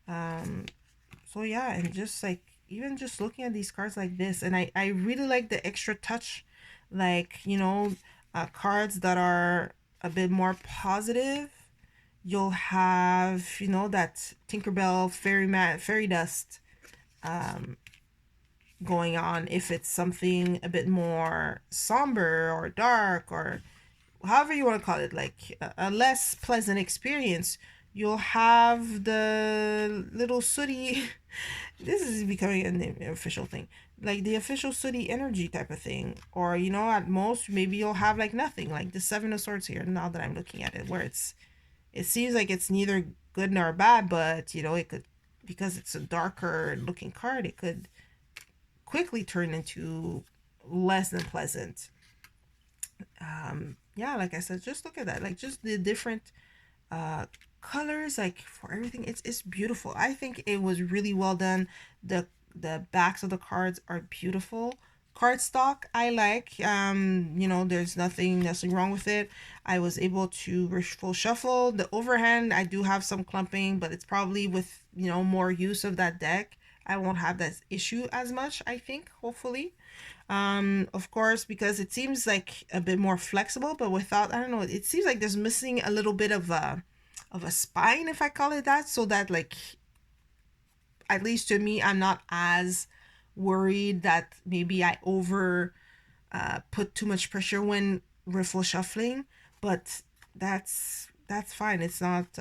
So yeah, and just like, even just looking at these cards like this, and I really like the extra touch, like, you know, cards that are a bit more positive. You'll have, you know, that Tinkerbell fairy dust going on. If it's something a bit more somber or dark, or however you want to call it, like a less pleasant experience, you'll have the little sooty this is becoming an official thing, like the official sooty energy type of thing. Or, you know, at most maybe you'll have like nothing, like the Seven of Swords here, now that I'm looking at it, where it seems like it's neither good nor bad, but, you know, it could, because it's a darker looking card, it could quickly turn into less than pleasant. Yeah, like I said, just look at that, like just the different colors, like for everything, it's beautiful. I think it was really well done. The backs of the cards are beautiful. Cardstock, I like. You know, there's nothing wrong with it. I was able to full shuffle. The overhand, I do have some clumping, but it's probably with, you know, more use of that deck. I won't have that issue as much, I think, hopefully. Of course, because it seems like a bit more flexible, but without, I don't know, it seems like there's missing a little bit of a spine, if I call it that, so that, like, at least to me, I'm not as worried that maybe I over put too much pressure when riffle shuffling. But that's fine. It's not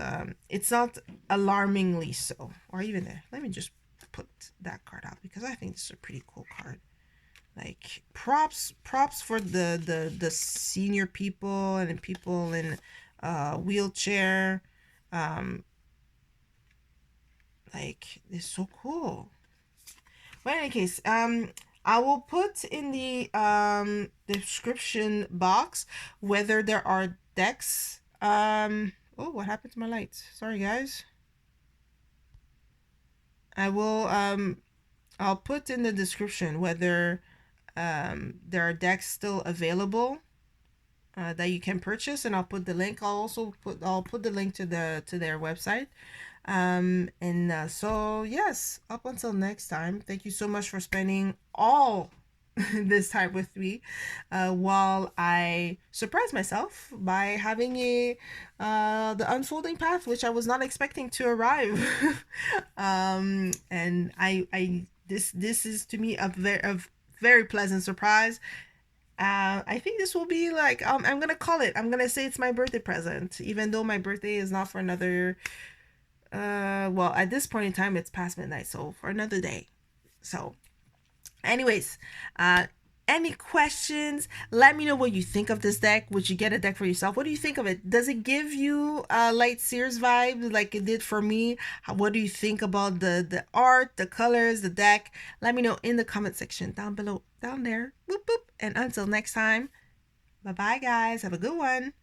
alarmingly so, or even there. Let me just put that card out because I think this is a pretty cool card. Like, props for the senior people and people in wheelchair. Like, it's so cool. But in any case, I will put in the description box whether there are decks. Oh, what happened to my lights? Sorry, guys. I'll put in the description whether there are decks still available that you can purchase, and I'll put the link. I'll put the link to their website. So yes, up until next time, thank you so much for spending all this time with me while I surprised myself by having the unfolding path, which I was not expecting to arrive. And this is to me a very pleasant surprise. I think this will be like, I'm gonna call it, I'm gonna say it's my birthday present, even though my birthday is not for another well, at this point in time it's past midnight, so for another day. So anyways, any questions? Let me know what you think of this deck. Would you get a deck for yourself? What do you think of it? Does it give you light Sears vibe like it did for me? What do you think about the art, the colors, the deck? Let me know in the comment section down below, down there. Boop boop. And until next time, bye bye guys, have a good one.